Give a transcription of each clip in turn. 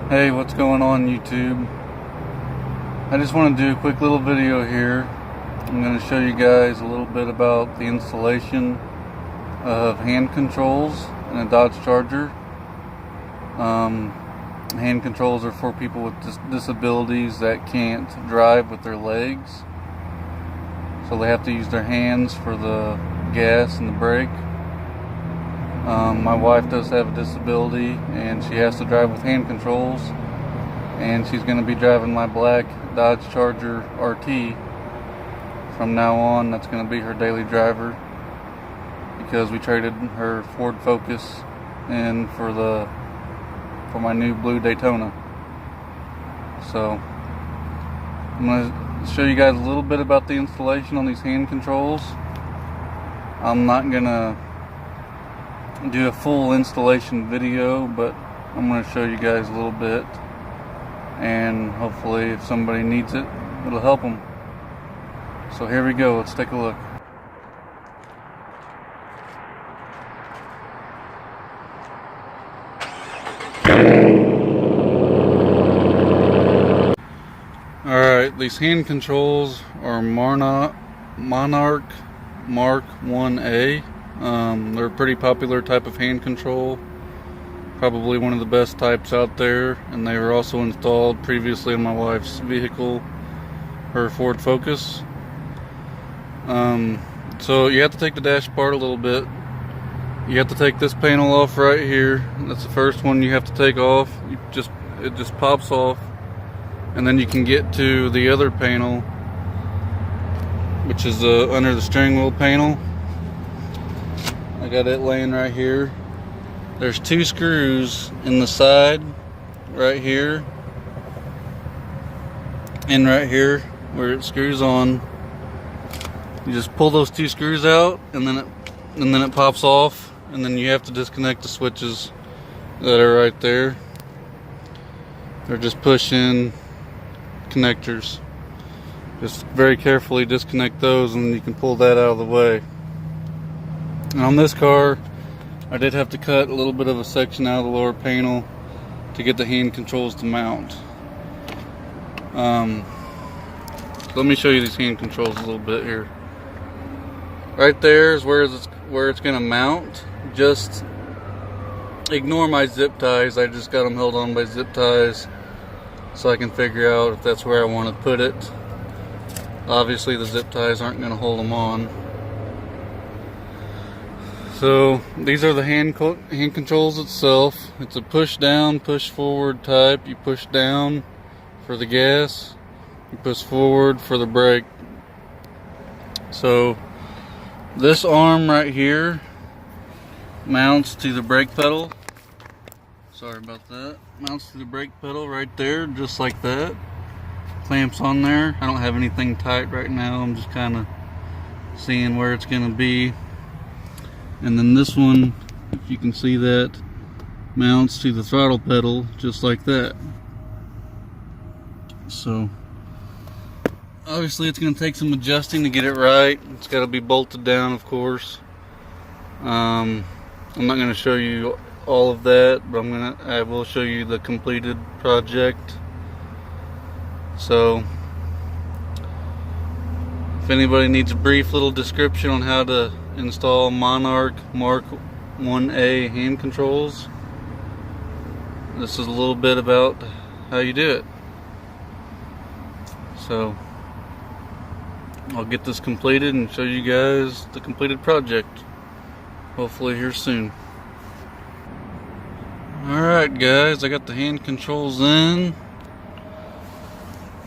Hey, what's going on YouTube? I just want to do a quick little video here. I'm going to show you guys a little bit about the installation of hand controls in a Dodge Charger. Hand controls are for people with disabilities that can't drive with their legs, so they have to use their hands for the gas and the brake. My wife does have a disability and she has to drive with hand controls, and she's going to be driving my black Dodge Charger RT from now on. That's going to be her daily driver because we traded her Ford Focus in for my new blue Daytona. So I'm going to show you guys a little bit about the installation on these hand controls. I'm not going to do a full installation video, but I'm going to show you guys a little bit, and hopefully if somebody needs it, it'll help them. So here we go, let's take a look. Alright, these hand controls are Monarch Mark 1A. They're a pretty popular type of hand control, probably one of the best types out there, and they were also installed previously in my wife's vehicle, her Ford Focus. So you have to take the dash apart a little bit. You have to take this panel off right here. That's the first one you have to take off. It just pops off, and then you can get to the other panel, which is under the steering wheel panel. I got it laying right here. There's two screws in the side right here and right here where it screws on. You just pull those two screws out, and then it pops off, and then you have to disconnect the switches that are right there. They're just push-in connectors. Just very carefully disconnect those, and you can pull that out of the way. And on this car, I did have to cut a little bit of a section out of the lower panel to get the hand controls to mount. Let me show you these hand controls a little bit here. Right there is where it's going to mount. Just ignore my zip ties. I just got them held on by zip ties so I can figure out if that's where I want to put it. Obviously the zip ties aren't going to hold them on. So these are the hand controls itself. It's a push down, push forward type. You push down for the gas, you push forward for the brake. So this arm right here mounts to the brake pedal. Sorry about that. Mounts to the brake pedal right there, just like that. Clamps on there. I don't have anything tight right now. I'm just kind of seeing where it's going to be. And then this one, if you can see that, mounts to the throttle pedal just like that. So obviously it's going to take some adjusting to get it right. It's got to be bolted down, of course. I'm not going to show you all of that, but I will show you the completed project. So if anybody needs a brief little description on how to install Monarch Mark 1A hand controls, this is a little bit about how you do it. So I'll get this completed and show you guys the completed project, hopefully here soon. Alright guys, I got the hand controls in.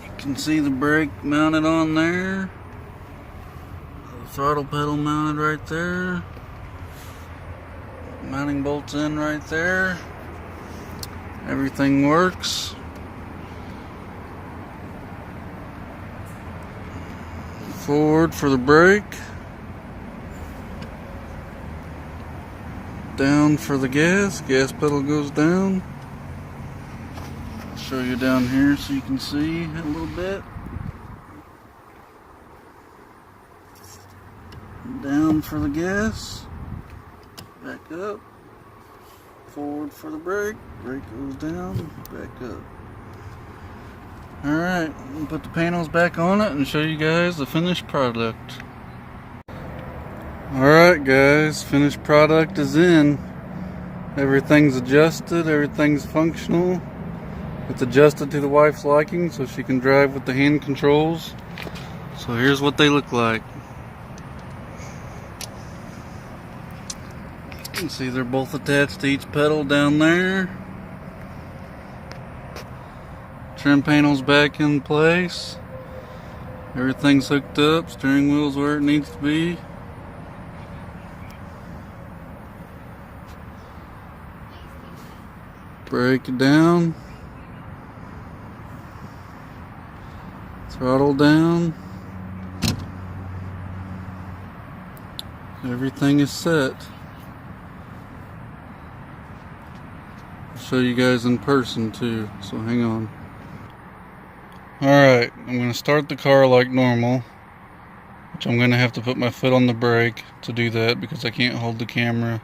You can see the brake mounted on there. Throttle pedal mounted right there. Mounting bolts in right there. Everything works. Forward for the brake. Down for the gas. Gas pedal goes down. I'll show you down here so you can see a little bit. Down for the gas, back up, forward for the brake. Brake goes down, back up. Alright, we'll put the panels back on it and show you guys the finished product. Alright guys, finished product is in. Everything's adjusted, everything's functional. It's adjusted to the wife's liking so she can drive with the hand controls. So here's what they look like. You can see they're both attached to each pedal down there. Trim panel's back in place. Everything's hooked up. Steering wheel's where it needs to be. Brake it down. Throttle down. Everything is set. I'll show you guys in person too, so hang on. Alright, I'm going to start the car like normal, which I'm going to have to put my foot on the brake to do that because I can't hold the camera,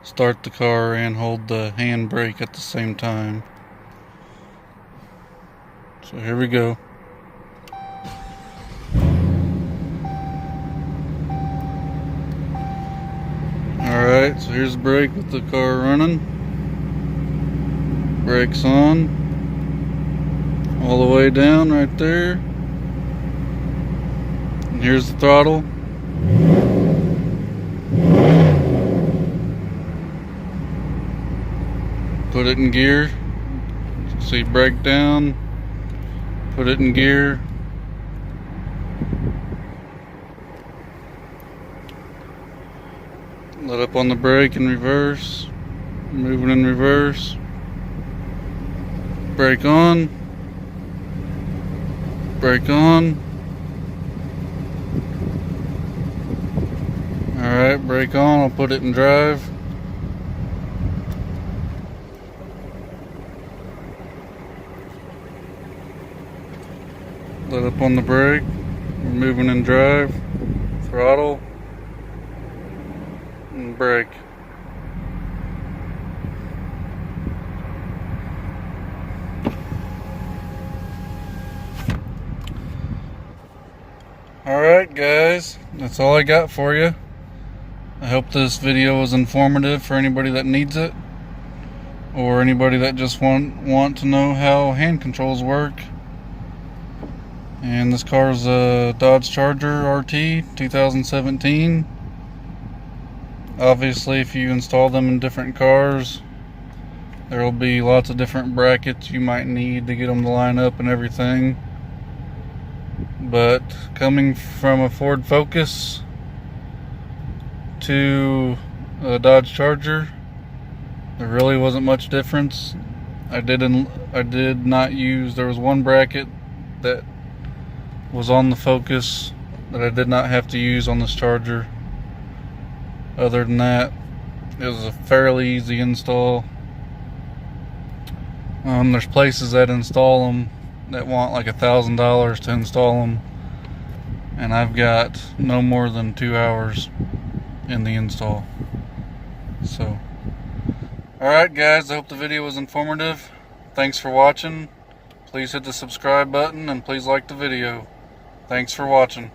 start the car, and hold the hand brake at the same time. So here we go. Alright, so here's the brake with the car running. Brakes on. All the way down right there. And here's the throttle. Put it in gear. See, brake down. Put it in gear. Let up on the brake in reverse. Moving in reverse. Brake on. Brake on. Alright, brake on. I'll put it in drive. Let up on the brake. We're moving in drive. Throttle. And brake. Alright guys, that's all I got for you. I hope this video was informative for anybody that needs it, or anybody that just want to know how hand controls work. And this car is a Dodge Charger RT 2017. Obviously, if you install them in different cars, there will be lots of different brackets you might need to get them to line up and everything. But coming from a Ford Focus to a Dodge Charger, there really wasn't much difference. I did not use, there was one bracket that was on the Focus that I did not have to use on this Charger. Other than that, it was a fairly easy install. There's places that install them that want like $1,000 to install them, and I've got no more than 2 hours in the install. So alright guys, I hope the video was informative. Thanks for watching. Please hit the subscribe button and please like the video. Thanks for watching.